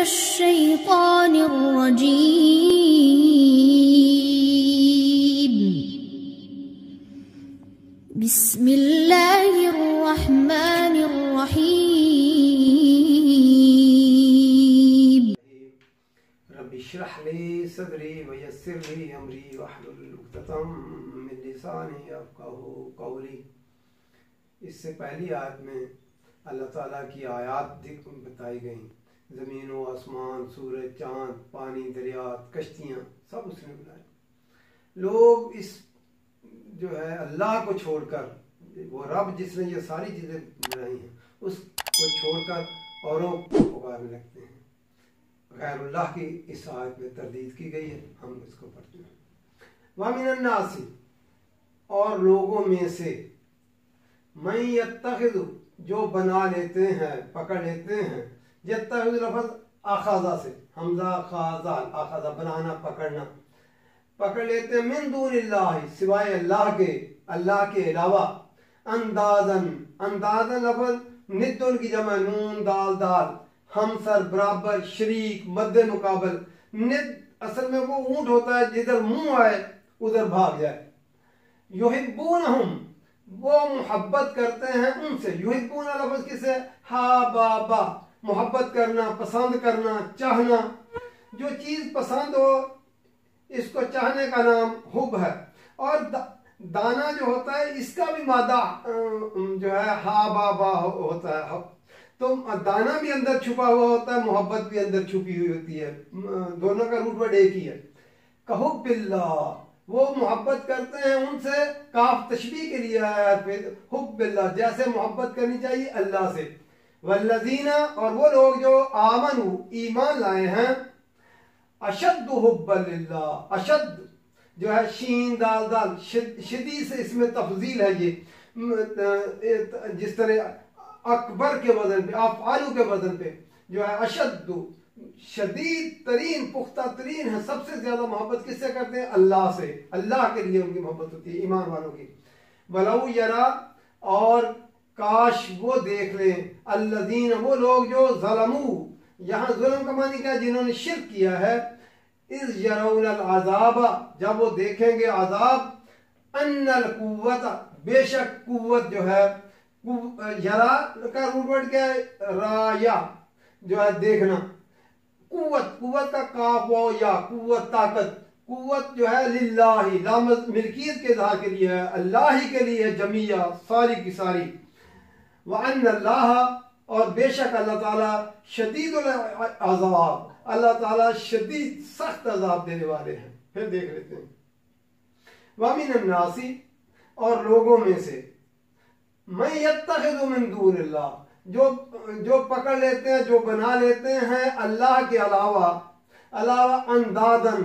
मिनश्शैतानिर रजीम। बिस्मिल्लाहिर रहमानिर रहीम। Rabbi इश्रह ली सदरी व यस्सिर ली अमरी वहलुल उक़दतम मिन लिसानी यफ़क़हू क़ौली। इससे पहली आयत में अल्लाह ताला की आयात बताई गई। ज़मीन व आसमान, सूरज, चाँद, पानी, दरिया, कश्तियाँ सब उसने बनाए। लोग इस जो है अल्लाह को छोड़कर, वो रब जिसने ये सारी चीज़ें बनाई हैं उसको छोड़कर औरों को पुकारने लगते हैं। गैरुल्लाह की इस आयत में तरदीद की गई है, हम इसको पढ़ते हैं। वमिनन नासी, और लोगों में से, मैं यत्तखिज़ु, जो बना लेते हैं, पकड़ लेते हैं। यत्तखिज़ु लफ्ज़ आखाज़ा से, हमज़ा खाज़ा, आखाज़ा बनाना, पकड़ना, पकड़ लेते हैं। मिन दूनिल्लाहि, सिवाय अल्लाह के, अल्लाह के अलावा। अंदाज़न, अंदाज़न लफ्ज़ निद्दुन की जमा, नून दाल दाल, हमसर बराबर, शरीक मद्दे मुकाबल। निद असल में वो ऊंट होता है जिधर मुंह आए उधर भाग जाए। युहिब्बूनहुम, वो मोहब्बत करते हैं उनसे। युहिब्बूना लफ्ज़ किसे? हा बाबा, मोहब्बत करना, पसंद करना, चाहना। जो चीज पसंद हो इसको चाहने का नाम हुब है। और दाना जो होता है इसका भी मादा जो है हा बाबा होता है। तो दाना भी अंदर छुपा हुआ होता है, मोहब्बत भी अंदर छुपी हुई होती है। दोनों का रूट वर्ड एक ही है। कहुब्बिल्लाह, वो मोहब्बत करते हैं उनसे। काफ तशबीह के लिए आया फिर हुब्बिल्लाह, जैसे मोहब्बत करनी चाहिए अल्लाह से। वल्लज़ीना, और वो लोग जो आमनू, ईमान लाए हैं। अशद्दु हुब्बन लिल्लाह, अशद जो है शीन दाल दाल, शदीद से इसमें तफजील है। ये जिस तरह अकबर के वजन पे, अफ़आलू के वजन पे जो है अशद्दु, शदीद तरीन, पुख्ता तरीन है। सबसे ज्यादा मोहब्बत किससे करते हैं? अल्लाह से। अल्लाह के लिए उनकी मोहब्बत होती है, ईमान वालों की। वलौ यरा, और काश वो देख लें। अल्लज़ीन, वो लोग जो ज़लमू, यहाँ जुल्म का मानी क्या? जिन्होंने शिर्क किया है। इज़ यरौनल अज़ाबा, जब वो देखेंगे अज़ाब। अन्नल कुव्वता, बेशक कुव्वत जो है, यरा का रूट वर्ड क्या है? राया, जो है देखना। कुव्वत, कुव्वत का काफ वाव या, कुव्वत ताकत। कुव्वत जो है लिल्लाही, लामज मिल्कियत के इज़हार के लिए है, अल्लाह ही के लिए, जमिया सारी की सारी। व अन्नल्लाह, और बेशक अल्लाह ताला शदीदुल अज़ाब, अल्लाह ताला शदीद सख्त अज़ाब देने वाले हैं। फिर देख लेते हैं। व मिनन नासी, और लोगों में से। मैं यत्तखिज़ु मिन दूनिल्लाह, जो पकड़ लेते हैं, जो बना लेते हैं अल्लाह के अलावा। अंदादन,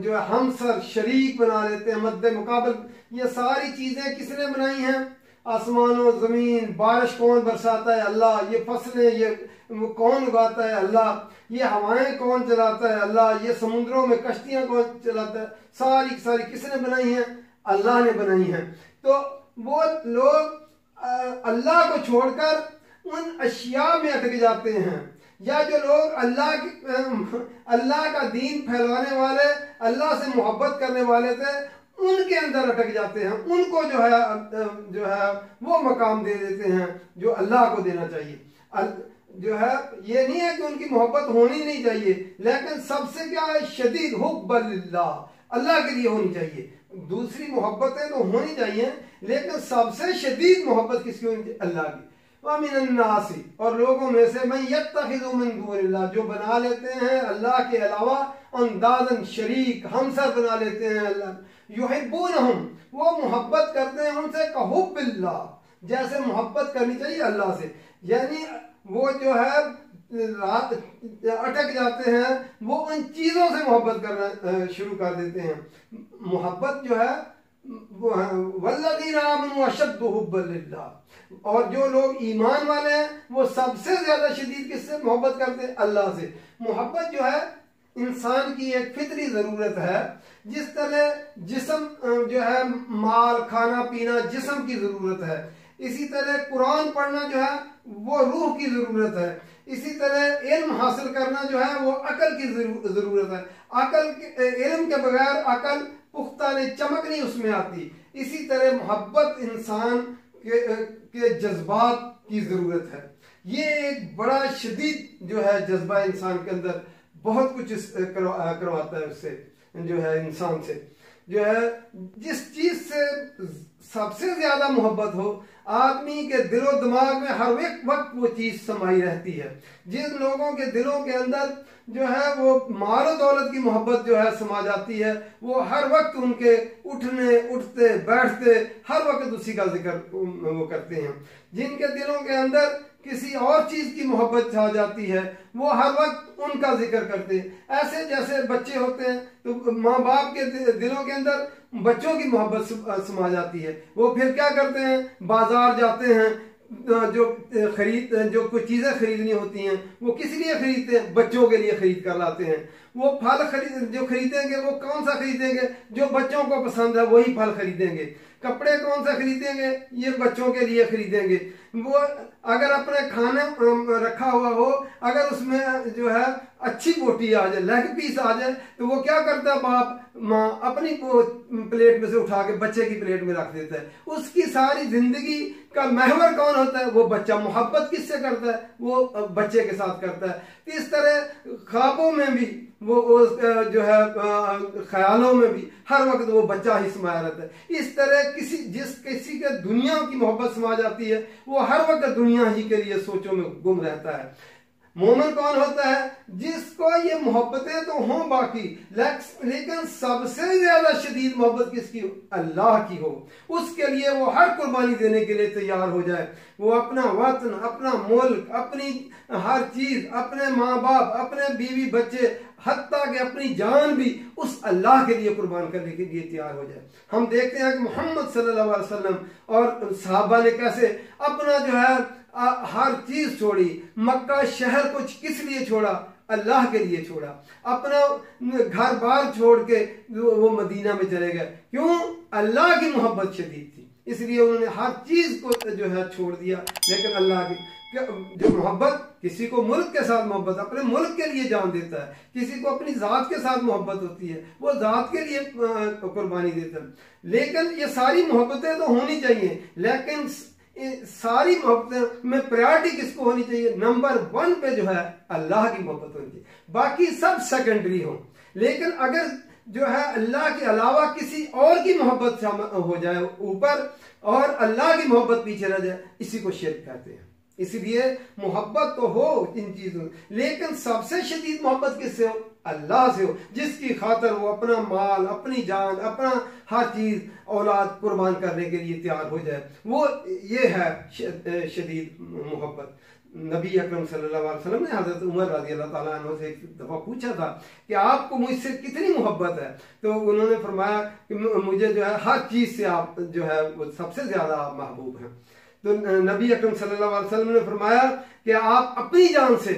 जो है हमसर, शरीक बना लेते हैं, मद्दे मुकाबल। ये सारी चीजें किसने बनाई हैं? आसमानों, जमीन, बारिश कौन बरसाता है? अल्लाह। ये फसलें ये कौन उगाता है? अल्लाह। ये हवाएं कौन चलाता है? अल्लाह। ये समुद्रों में कश्तियां कौन चलाता है? सारी की सारी किसने बनाई हैं? अल्लाह ने बनाई हैं। तो वो लोग अल्लाह को छोड़कर उन अशिया में अटक जाते हैं। या जो लोग अल्लाह का दीन फैलाने वाले, अल्लाह से मोहब्बत करने वाले थे, उनके अंदर अटक जाते हैं। उनको जो है वो मकाम दे देते हैं जो अल्लाह को देना चाहिए। जो है ये नहीं है कि उनकी मोहब्बत होनी नहीं चाहिए, लेकिन सबसे क्या है? शदीद हुब्बन लिल्लाह, अल्लाह के लिए होनी चाहिए। दूसरी मोहब्बतें तो होनी चाहिए, लेकिन सबसे शदीद मोहब्बत किसकी होनी चाहिए? अल्लाह की। वमिनन नासी, और लोगों में से। मैं यत्तखिज़ु मिन दूनिल्लाह, जो बना लेते हैं अल्लाह के अलावा। अंदाज़न, शरीक, हमसर बना लेते हैं अल्लाह। युहिब्बूनहुम, वो मोहब्बत करते हैं उनसे। कहुब्बिल्लाह, जैसे मोहब्बत करनी चाहिए अल्लाह से। यानी वो जो है अटक जाते हैं, वो उन चीजों से मोहब्बत करना शुरू कर देते हैं। मोहब्बत जो है वो वल्लज़ीना आमनू अशद्दु हुब्बन लिल्लाह, और जो लोग ईमान वाले हैं वो सबसे ज्यादा शदीद किससे मोहब्बत करते हैं? अल्लाह से। मोहब्बत जो है इंसान की एक फितरी जरूरत है। जिस तरह जिस्म जो है माल, खाना पीना जिस्म की जरूरत है, इसी तरह कुरान पढ़ना जो है वो रूह की जरूरत है। इसी तरह इल्म हासिल करना जो है वो अकल की जरूरत है। इल्म के बगैर अकल पुख्ता नहीं, चमक नहीं उसमें आती। इसी तरह मोहब्बत इंसान के जज्बात की जरूरत है। ये एक बड़ा शदीद जो है जज्बा इंसान के अंदर बहुत कुछ करवाता है उससे, जो है इंसान से, जो है जिस चीज से सबसे ज्यादा मोहब्बत हो आदमी के दिलो दिमाग में हर वक्त वो चीज समाई रहती है। जिन लोगों के दिलों के अंदर जो है वो माल दौलत की मोहब्बत जो है समा जाती है, वो हर वक्त उनके उठते बैठते हर वक्त उसी का जिक्र वो करते हैं। जिनके दिलों के अंदर किसी और चीज की मोहब्बत छा जाती है वो हर वक्त उनका जिक्र करते हैं। ऐसे जैसे बच्चे होते हैं तो माँ बाप के दिलों के अंदर बच्चों की मोहब्बत समा जाती है, वो फिर क्या करते हैं, बाजार जाते हैं, जो कोई चीजें खरीदनी होती हैं वो किस लिए खरीदते हैं, बच्चों के लिए खरीद कर लाते हैं। वो फल जो खरीदेंगे वो कौन सा खरीदेंगे, जो बच्चों को पसंद है वही फल खरीदेंगे। कपड़े कौन सा खरीदेंगे, ये बच्चों के लिए खरीदेंगे। वो अगर अपने खाने रखा हुआ हो, अगर उसमें जो है अच्छी बोटी आ जाए, लेग पीस आ जाए, तो वो क्या करता है, बाप माँ अपनी प्लेट में से उठा के बच्चे की प्लेट में रख देता है। उसकी सारी जिंदगी का महवर कौन होता है, वो बच्चा। मोहब्बत किससे करता है, वो बच्चे के साथ करता है। इस तरह ख्वाबों में भी वो जो है ख्यालों में भी हर वक्त वो बच्चा ही समाया रहता है। इस तरह किसी के दुनिया की मोहब्बत समा जाती है, वो हर वक्त दुनिया ही के लिए सोचों में गुम रहता है। मोमिन कौन होता है, जिसको ये मोहब्बतें तो हों बाकी, लेकिन सबसे ज्यादा शदीद मोहब्बत किसकी, अल्लाह की हो। उसके लिए वो हर कुर्बानी देने के लिए तैयार हो जाए। वो अपना वतन, अपना मुल्क, अपनी हर चीज, अपने माँ बाप, अपने बीवी बच्चे, हत्ता कि अपनी जान भी उस अल्लाह के लिए कुर्बान करने के लिए तैयार हो जाए। हम देखते हैं कि मोहम्मद सल्लल्लाहु अलैहि वसल्लम और सहाबा ने कैसे अपना जो है हर चीज छोड़ी। मक्का शहर को किस लिए छोड़ा, अल्लाह के लिए छोड़ा। अपना घर बार छोड़ के वो मदीना में चले गए, क्यों, अल्लाह की मोहब्बत शदीद थी, इसलिए उन्होंने हर चीज को जो है छोड़ दिया। लेकिन अल्लाह की जो मोहब्बत, किसी को मुल्क के साथ मोहब्बत, अपने मुल्क के लिए जान देता है, किसी को अपनी जात के साथ मोहब्बत होती है, वो जात के लिए कुर्बानी देता है। लेकिन ये सारी मोहब्बतें तो होनी चाहिए, लेकिन सारी मोहब्बतें में प्रायोरिटी किसको होनी चाहिए, नंबर 1 पे जो है अल्लाह की मोहब्बत होनी चाहिए, बाकी सब सेकेंडरी हो। लेकिन अगर जो है अल्लाह के अलावा किसी और की मोहब्बत हो जाए ऊपर और अल्लाह की मोहब्बत पीछे रह जाए, इसी को शिर्क कहते हैं। इसलिए मोहब्बत तो हो इन चीजों, लेकिन सबसे शदीद मोहब्बत किससे हो, अल्लाह से हो, जिसकी खातर वो अपना माल, अपनी जान, अपना हर चीज, औलाद कुर्बान करने के लिए तैयार हो जाए। वो ये है शदीद मोहब्बत। नबी अकरम सल्लल्लाहु अलैहि वसल्लम ने हजरत उमर रज़ी अल्लाह ताला अन्हु से एक दफा पूछा था कि आपको मुझसे कितनी मोहब्बत है, तो उन्होंने फरमाया कि मुझे जो है हर चीज से आप जो है वो सबसे ज्यादा महबूब हैं। तो नबी अकरम सल्लल्लाहु अलैहि वसल्लम ने फरमाया कि आप अपनी जान से,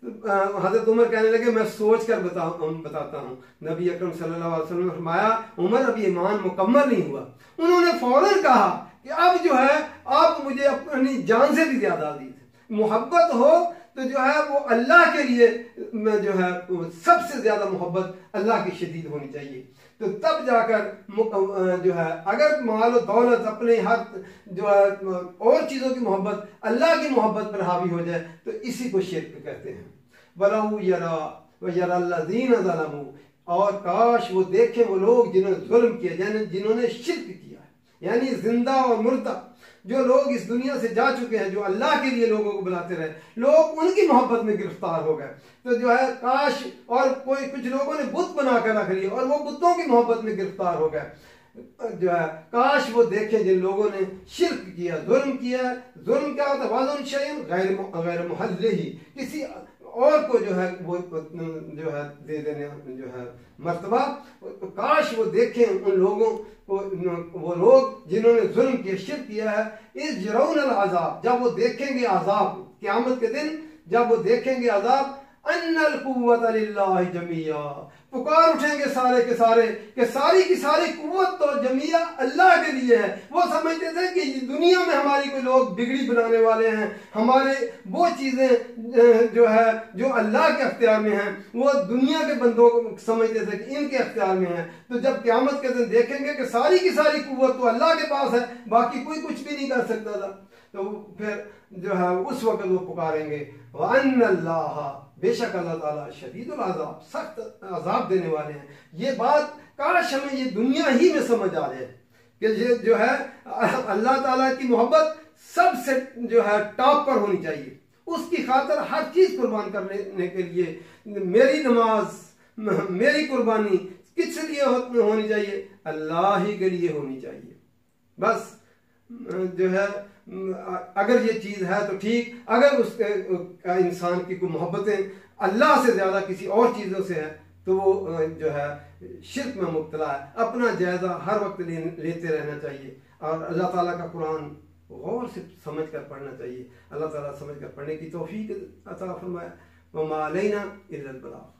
हजरत उमर कहने लगे मैं सोच कर बताता हूँ। नबी अकरम सल्लल्लाहु अलैहि वसल्लम ने फरमाया उमर अभी ईमान मुकम्मल नहीं हुआ। उन्होंने फौरन कहा कि अब जो है आप मुझे अपनी जान से भी ज्यादा दी। मोहब्बत हो तो जो है वो अल्लाह के लिए जो है सबसे ज्यादा मोहब्बत अल्लाह की शदीद होनी चाहिए। तो तब जाकर जो है अगर माल और दौलत, अपने हर जो है और चीजों की मोहब्बत अल्लाह की मोहब्बत पर हावी हो जाए, तो इसी को शिर्क कहते हैं। वलहु यरा व यरल्लज़ीन ज़लमू, और काश वो देखें वो लोग जिन्होंने जुल्म किया, जिन्होंने शिर्क किया, यानी जिंदा और मुर्दा जो लोग इस दुनिया से जा चुके हैं, जो अल्लाह के लिए लोगों को बुलाते रहे, लोग उनकी मोहब्बत में गिरफ्तार हो गए। तो जो है काश, और कुछ लोगों ने बुत बनाकर रख लिए और वो बुतों की मोहब्बत में गिरफ्तार हो गए। जो है काश वो देखे जिन लोगों ने शिर्क किया, जुल्म किया। जुल्म क्या होता है, वाज़ुन शैइन गैर मुहल्लिही, किसी और को जो है वो जो है दे देने जो है मर्तबा। काश वो देखें उन लोगों को, वो लोग जिन्होंने जुल्म किया, शिर्क किया है। इस यरौनल अज़ाब, जब वो देखेंगे अज़ाब क़यामत के दिन, जब वो देखेंगे अज़ाब, अन्नल कुव्वत लिल्लाहि जमीआ, पुकार उठेंगे सारे के सारे कि सारी की सारी कुव्वत तो जमिया अल्लाह के लिए है। वो समझते थे कि दुनिया में हमारी कोई लोग बिगड़ी बनाने वाले हैं, हमारे वो चीज़ें जो है जो अल्लाह के अख्तियार में हैं वो दुनिया के बंदों को समझते थे कि इनके अख्तियार में है। तो जब क़यामत के दिन देखेंगे कि सारी की सारी कुव्वत तो अल्लाह के पास है, बाकी कोई कुछ भी नहीं कर सकता था, तो फिर जो है उस वक्त वो पुकारेंगे वअन्नल्लाह, बेशक अल्लाह ताला शदीदुल अज़ाब, सख्त अजाब देने वाले हैं। ये बात काश हमें ये दुनिया ही में समझ आ जाए कि ये जो है अल्लाह ताला की मोहब्बत सबसे जो है टॉप पर होनी चाहिए। उसकी खातिर हर चीज कुर्बान करने के लिए मेरी नमाज, मेरी कुर्बानी किस लिए होनी चाहिए? अल्लाह ही के लिए होनी चाहिए। बस जो है अगर ये चीज है तो ठीक, अगर उसके इंसान की कोई मोहब्बतें अल्लाह से ज्यादा किसी और चीजों से है तो वो जो है शिर्क में मुब्तला है। अपना जायजा हर वक्त लेते रहना चाहिए और अल्लाह ताला का कुरान गौर से समझ कर पढ़ना चाहिए। अल्लाह ताला समझ कर पढ़ने की तौफीक अता फरमाए। वमा अलैना इल्लल बलाग।